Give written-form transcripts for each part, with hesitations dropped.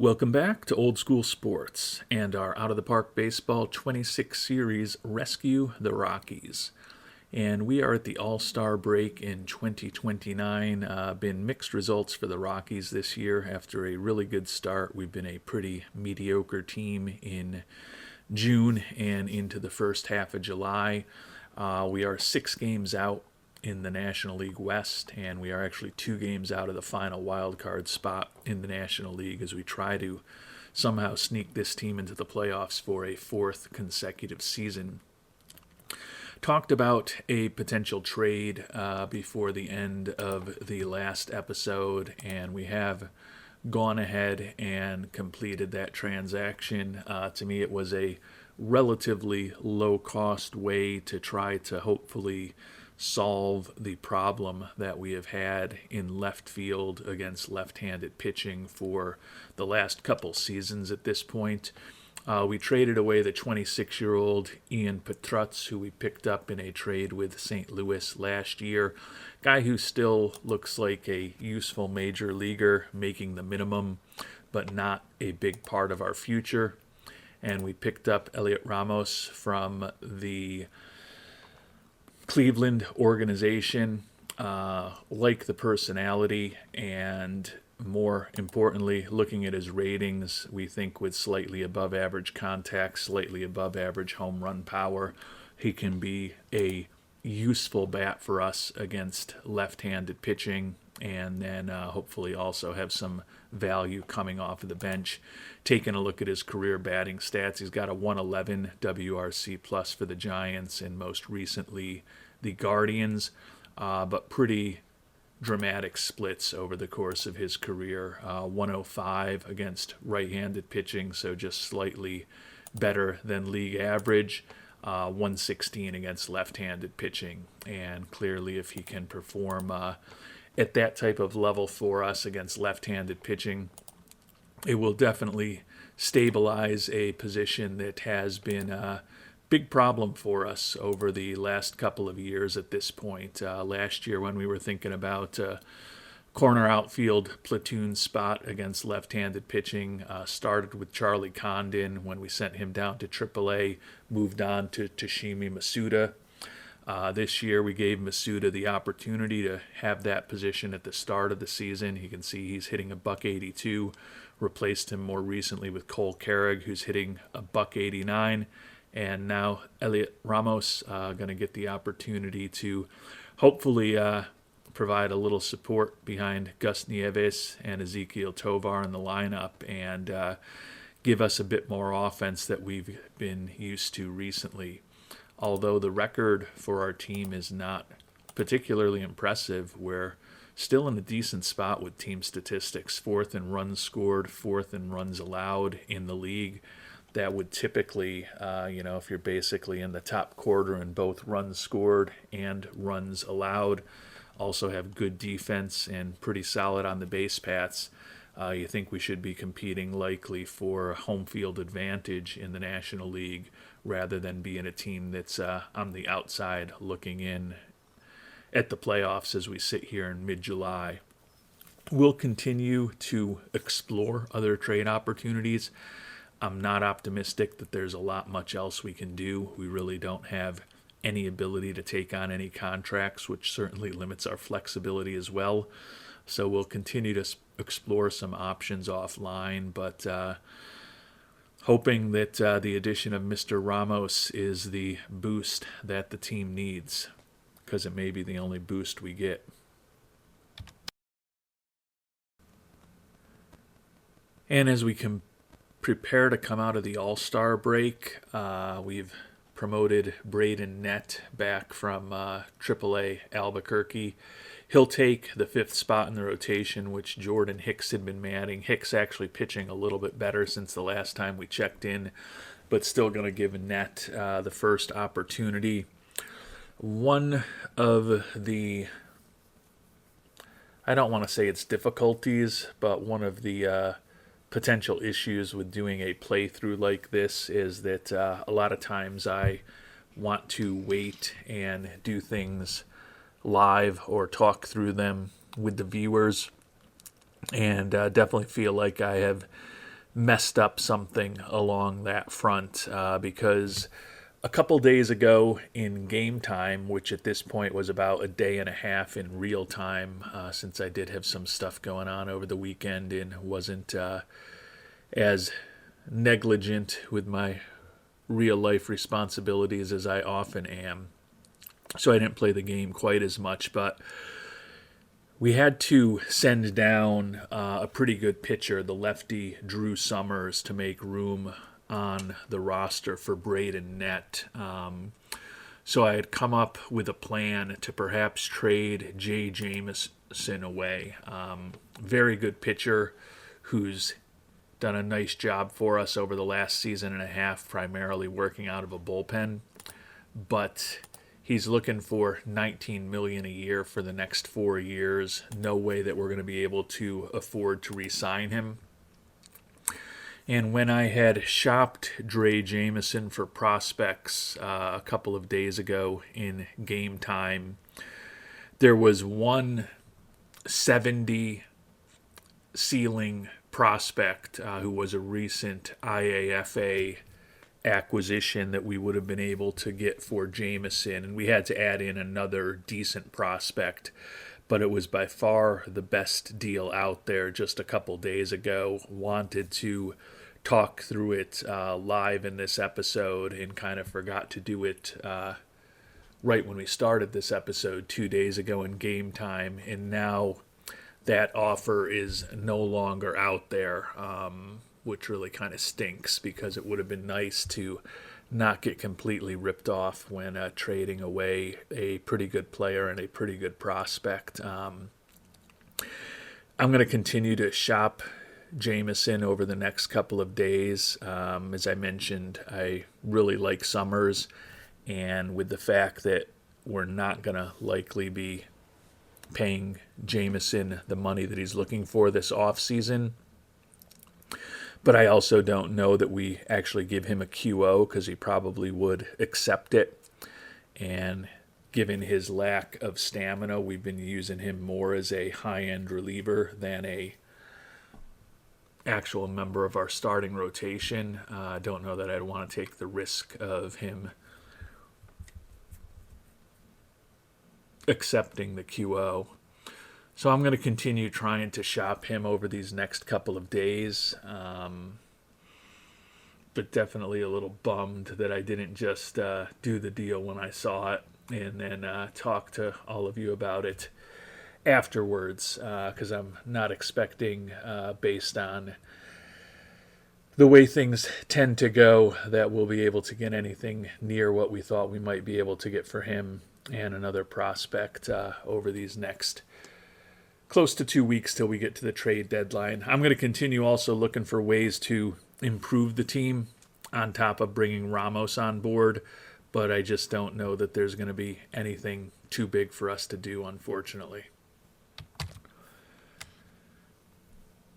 Welcome back to Old School Sports and our Out of the Park Baseball 26 series Rescue the Rockies. And we are at the All-Star break in 2029. Been mixed results for the Rockies this year. After a really good start, we've been a pretty mediocre team in June and into the first half of July. We are 6 games out in the National League West, and we are actually 2 games out of the final wild card spot in the National League as we try to somehow sneak this team into the playoffs for a 4th consecutive season. Talked about a potential trade before the end of the last episode, and we have gone ahead and completed that transaction. To me, it was a relatively low-cost way to try to hopefully solve the problem that we have had in left field against left-handed pitching for the last couple seasons at this point. We traded away the 26-year-old Ian Petrutz, who we picked up in a trade with St. Louis last year. Guy who still looks like a useful major leaguer, making the minimum, but not a big part of our future. And we picked up Elliot Ramos from the Cleveland organization. Like the personality, and more importantly, looking at his ratings, we think with slightly above average contact, slightly above average home run power, he can be a useful bat for us against left-handed pitching, and then hopefully also have some value coming off of the bench. Taking a look at his career batting stats, he's got a 111 WRC plus for the Giants and most recently the Guardians, but pretty dramatic splits over the course of his career. 105 against right-handed pitching, so just slightly better than league average. 116 against left-handed pitching, and clearly if he can perform at that type of level for us against left-handed pitching, it will definitely stabilize a position that has been a big problem for us over the last couple of years at this point. Last year when we were thinking about corner outfield platoon spot against left-handed pitching, started with Charlie Condon when we sent him down to AAA, moved on to Toshimi Masuda. This year we gave Masuda the opportunity to have that position at the start of the season. You can see he's hitting a .182, replaced him more recently with Cole Carrig, who's hitting a .189, and now Elliot Ramos going to get the opportunity to hopefully provide a little support behind Gus Nieves and Ezequiel Tovar in the lineup, and give us a bit more offense that we've been used to recently. Although the record for our team is not particularly impressive, we're still in a decent spot with team statistics. 4th in runs scored, 4th in runs allowed in the league. That would typically, if you're basically in the top quarter in both runs scored and runs allowed, also have good defense and pretty solid on the base paths, you think we should be competing likely for home field advantage in the National League rather than being a team that's on the outside looking in at the playoffs as we sit here in mid-July. We'll continue to explore other trade opportunities. I'm not optimistic that there's a lot much else we can do. We really don't have any ability to take on any contracts, which certainly limits our flexibility as well. So we'll continue to explore some options offline, but hoping that the addition of Mr. Ramos is the boost that the team needs, because it may be the only boost we get. And as we can prepare to come out of the All-Star break, we've promoted Braden Nett back from AAA Albuquerque. He'll take the 5th spot in the rotation, which Jordan Hicks had been manning. Hicks actually pitching a little bit better since the last time we checked in, but still going to give Nett the first opportunity. One of the, I don't want to say it's difficulties, but one of the potential issues with doing a playthrough like this is that a lot of times I want to wait and do things live or talk through them with the viewers, and definitely feel like I have messed up something along that front because a couple days ago in game time, which at this point was about a day and a half in real time, since I did have some stuff going on over the weekend and wasn't as negligent with my real life responsibilities as I often am. So I didn't play the game quite as much, but we had to send down a pretty good pitcher, the lefty Drew Summers, to make room on the roster for Braden Nett. So I had come up with a plan to perhaps trade Jay Jameson away. Very good pitcher who's done a nice job for us over the last season and a half, primarily working out of a bullpen. But he's looking for $19 million a year for the next 4 years. No way that we're going to be able to afford to re-sign him. And when I had shopped Dre Jameson for prospects a couple of days ago in game time, there was one 70 ceiling prospect who was a recent IAFA acquisition that we would have been able to get for Jameson, and we had to add in another decent prospect, but it was by far the best deal out there just a couple days ago. Wanted to talk through it live in this episode and kind of forgot to do it right when we started this episode 2 days ago in game time, and now that offer is no longer out there, which really kind of stinks because it would have been nice to not get completely ripped off when trading away a pretty good player and a pretty good prospect. I'm going to continue to shop Jameson over the next couple of days. As I mentioned, I really like Summers, and with the fact that we're not going to likely be paying Jameson the money that he's looking for this offseason, but I also don't know that we actually give him a QO because he probably would accept it. And given his lack of stamina, we've been using him more as a high-end reliever than a actual member of our starting rotation. I don't know that I'd want to take the risk of him accepting the QO. So I'm going to continue trying to shop him over these next couple of days. But definitely a little bummed that I didn't just do the deal when I saw it and then talk to all of you about it afterwards, because I'm not expecting, based on the way things tend to go, that we'll be able to get anything near what we thought we might be able to get for him and another prospect over these next close to 2 weeks till we get to the trade deadline. I'm going to continue also looking for ways to improve the team on top of bringing Ramos on board, but I just don't know that there's going to be anything too big for us to do, unfortunately.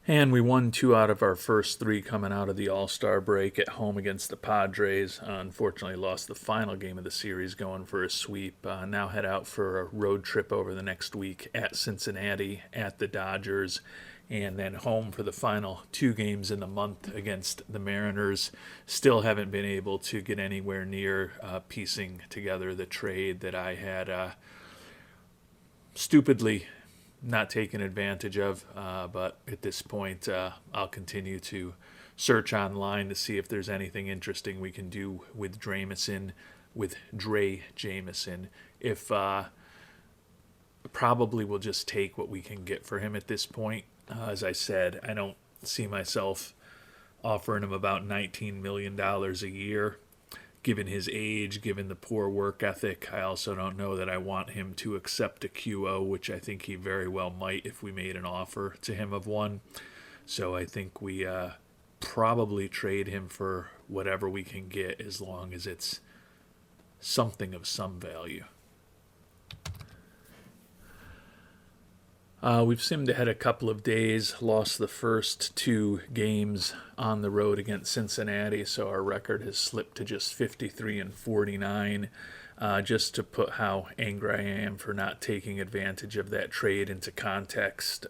And we won 2 out of our first 3 coming out of the All-Star break at home against the Padres. Unfortunately, lost the final game of the series going for a sweep. Now head out for a road trip over the next week at Cincinnati, at the Dodgers, and then home for the final 2 games in the month against the Mariners. Still haven't been able to get anywhere near piecing together the trade that I had stupidly not taken advantage of, but at this point I'll continue to search online to see if there's anything interesting we can do with Dre Jameson. If probably we'll just take what we can get for him at this point. As I said, I don't see myself offering him about $19 million a year. Given his age, given the poor work ethic, I also don't know that I want him to accept a QO, which I think he very well might if we made an offer to him of one. So I think we probably trade him for whatever we can get as long as it's something of some value. We've simmed ahead a couple of days, lost the first 2 games on the road against Cincinnati, so our record has slipped to just 53-49. Just to put how angry I am for not taking advantage of that trade into context,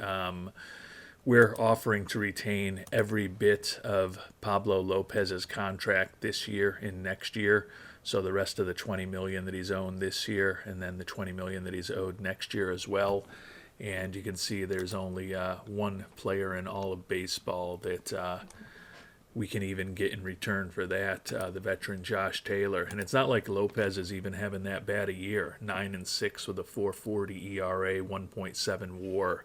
we're offering to retain every bit of Pablo Lopez's contract this year and next year. So the rest of the 20 million that he's owed this year, and then the 20 million that he's owed next year as well. And you can see there's only one player in all of baseball that we can even get in return for that, the veteran Josh Taylor. And it's not like Lopez is even having that bad a year. 9-6 with a 4.40 ERA, 1.7 WAR.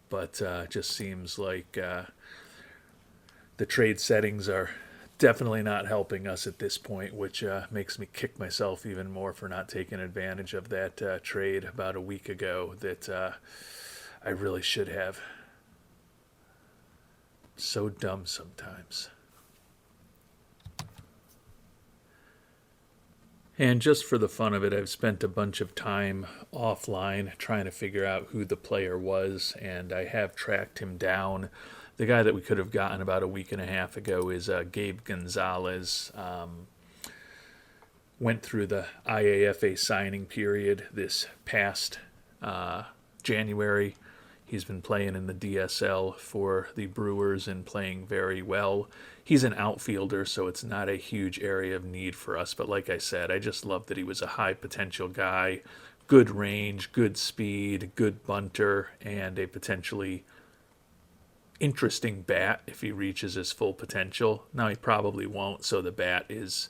But just seems like the trade settings are definitely not helping us at this point, which makes me kick myself even more for not taking advantage of that trade about a week ago that I really should have. So dumb sometimes. And just for the fun of it, I've spent a bunch of time offline trying to figure out who the player was, and I have tracked him down. The guy that we could have gotten about a week and a half ago is Gabe Gonzalez. Went through the IAFA signing period this past January. He's been playing in the DSL for the Brewers and playing very well. He's an outfielder, so it's not a huge area of need for us. But like I said, I just love that he was a high potential guy, good range, good speed, good bunter, and a potentially interesting bat if he reaches his full potential. Now he probably won't, so the bat is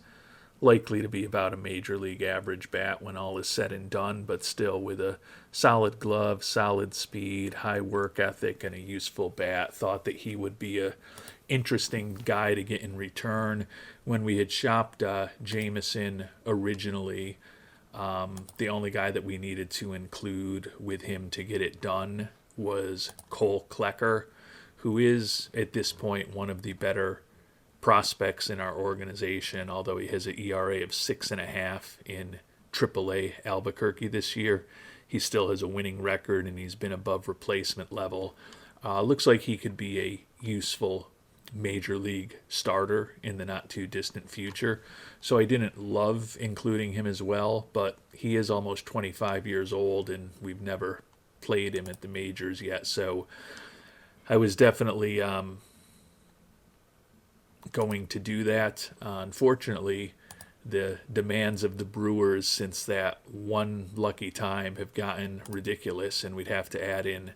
likely to be about a major league average bat when all is said and done, but still with a solid glove, solid speed, high work ethic, and a useful bat. Thought that he would be a interesting guy to get in return. When we had shopped Jameson originally, the only guy that we needed to include with him to get it done was Cole Klecker, who is at this point one of the better prospects in our organization, although he has an ERA of 6.5 in AAA Albuquerque this year. He still has a winning record, and he's been above replacement level. Looks like he could be a useful major league starter in the not too distant future. So I didn't love including him as well, but he is almost 25 years old, and we've never played him at the majors yet. So I was definitely going to do that. Unfortunately, the demands of the Brewers since that one lucky time have gotten ridiculous, and we'd have to add in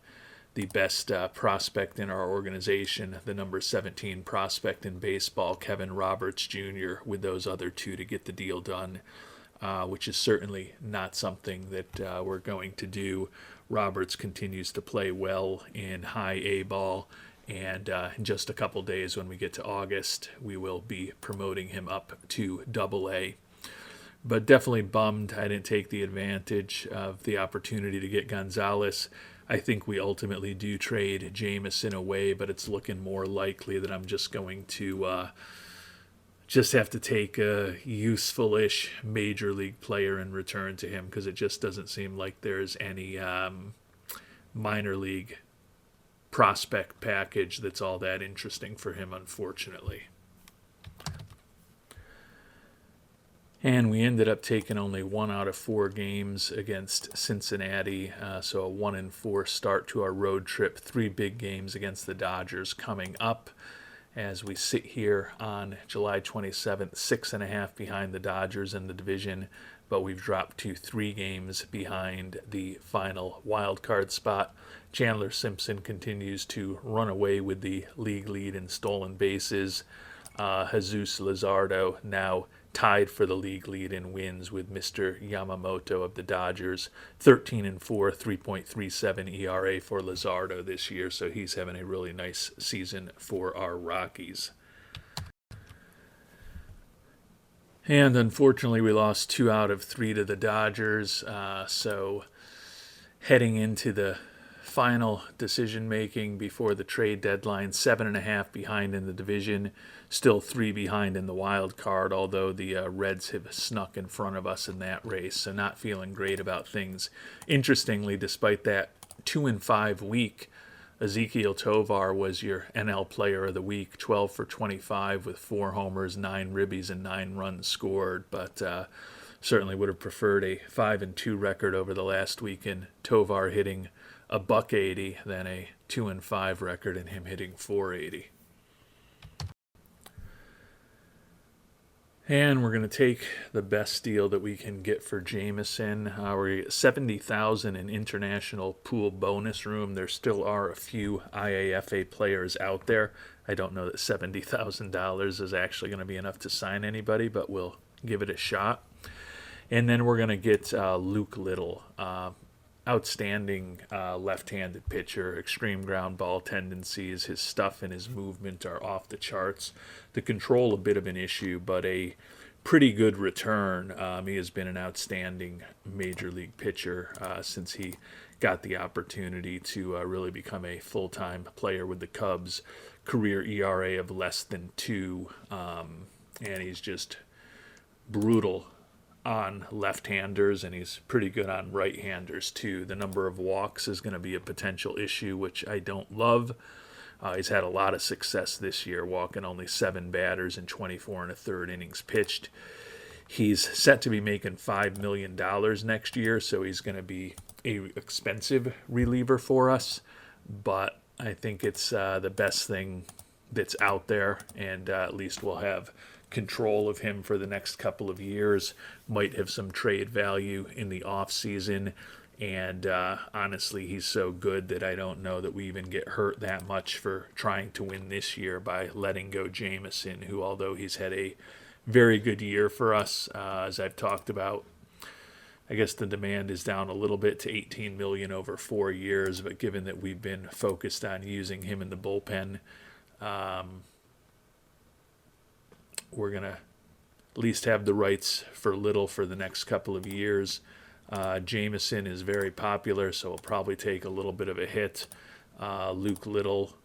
the best prospect in our organization, the number 17 prospect in baseball, Kevin Roberts Jr., with those other two to get the deal done, which is certainly not something that we're going to do. Roberts continues to play well in high A ball, and in just a couple days when we get to August, we will be promoting him up to Double A. But definitely bummed I didn't take the advantage of the opportunity to get Gonzalez. I think we ultimately do trade Jameson away, but it's looking more likely that I'm just going to just have to take a useful-ish major league player in return to him, because it just doesn't seem like there's any minor league prospect package that's all that interesting for him, unfortunately. And we ended up taking only 1 out of 4 games against Cincinnati, so a 1-4 start to our road trip. 3 big games against the Dodgers coming up as we sit here on July 27th, 6.5 behind the Dodgers in the division, but we've dropped to 3 games behind the final wild card spot. Chandler Simpson continues to run away with the league lead in stolen bases. Jesus Luzardo now tied for the league lead in wins with Mr. Yamamoto of the Dodgers. 13-4, 3.37 ERA for Luzardo this year, so he's having a really nice season for our Rockies. And unfortunately, we lost 2 out of 3 to the Dodgers, so heading into the final decision making before the trade deadline, 7.5 behind in the division, still 3 behind in the wild card, although the Reds have snuck in front of us in that race, so not feeling great about things. Interestingly, despite that 2-5 week, Ezequiel Tovar was your NL Player of the Week, 12 for 25 with 4 homers, 9 ribbies, and 9 runs scored, but certainly would have preferred a 5-2 record over the last week, and Tovar hitting a $180 than a 2-5 record and him hitting .480. And we're going to take the best deal that we can get for Jameson. We're $70,000 in international pool bonus room. There still are a few IAFA players out there. I don't know that $70,000 is actually going to be enough to sign anybody, but we'll give it a shot. And then we're going to get Luke Little, outstanding left-handed pitcher, extreme ground ball tendencies. His stuff and his movement are off the charts. The control a bit of an issue, but a pretty good return. He has been an outstanding major league pitcher since he got the opportunity to really become a full-time player with the Cubs. Career ERA of less than 2, and he's just brutal on left-handers, and he's pretty good on right-handers too. The number of walks is going to be a potential issue, which I don't love. He's had a lot of success this year, walking only 7 batters in 24 1/3 innings pitched. He's set to be making $5 million next year, so he's going to be a expensive reliever for us, but I think it's the best thing that's out there, and at least we'll have control of him for the next couple of years. Might have some trade value in the off season, and honestly, he's so good that I don't know that we even get hurt that much for trying to win this year by letting go Jameson, who, although he's had a very good year for us, as I've talked about, I guess the demand is down a little bit to $18 million over 4 years, but given that we've been focused on using him in the bullpen, we're going to at least have the rights for Little for the next couple of years. Jameson is very popular, so we'll probably take a little bit of a hit. Luke Little,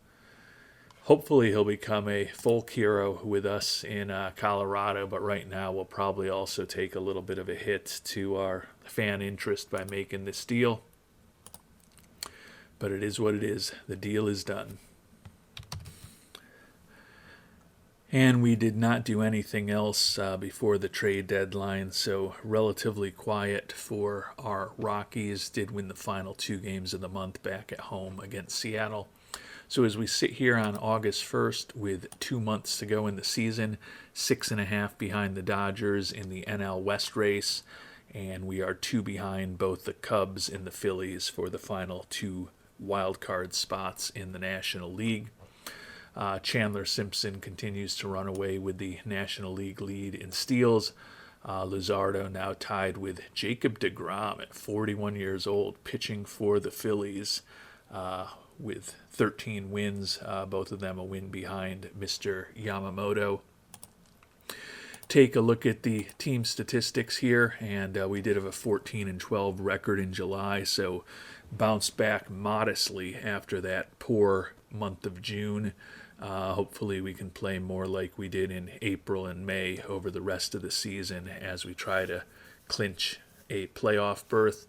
hopefully he'll become a folk hero with us in Colorado, but right now we'll probably also take a little bit of a hit to our fan interest by making this deal. But it is what it is. The deal is done. And we did not do anything else before the trade deadline, so relatively quiet for our Rockies. Did win the final 2 games of the month back at home against Seattle. So as we sit here on August 1st with 2 months to go in the season, 6.5 behind the Dodgers in the NL West race, and we are 2 behind both the Cubs and the Phillies for the final 2 wild card spots in the National League. Chandler Simpson continues to run away with the National League lead in steals. Luzardo now tied with Jacob deGrom at 41 years old, pitching for the Phillies with 13 wins, both of them a win behind Mr. Yamamoto. Take a look at the team statistics here, and we did have a 14-12 record in July, so bounced back modestly after that poor month of June. Hopefully we can play more like we did in April and May over the rest of the season as we try to clinch a playoff berth.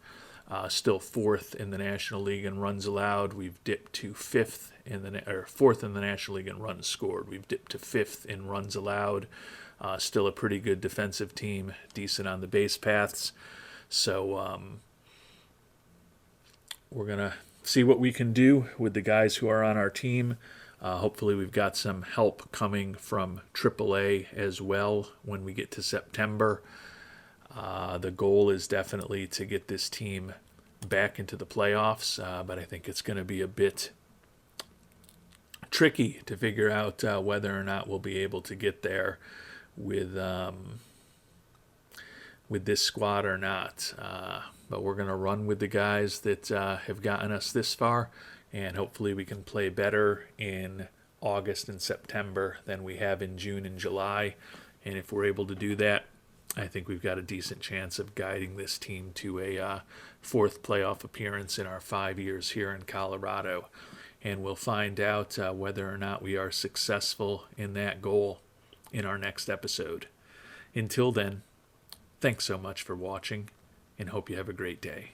Still 4th in the National League in runs allowed. We've dipped to 4th in the National League in runs scored. We've dipped to 5th in runs allowed. Still a pretty good defensive team, decent on the base paths. So we're going to see what we can do with the guys who are on our team. Hopefully we've got some help coming from AAA as well when we get to September. The goal is definitely to get this team back into the playoffs, but I think it's going to be a bit tricky to figure out whether or not we'll be able to get there with this squad or not. But we're going to run with the guys that have gotten us this far, and hopefully we can play better in August and September than we have in June and July. And if we're able to do that, I think we've got a decent chance of guiding this team to a 4th playoff appearance in our 5 years here in Colorado. And we'll find out whether or not we are successful in that goal in our next episode. Until then, thanks so much for watching, and hope you have a great day.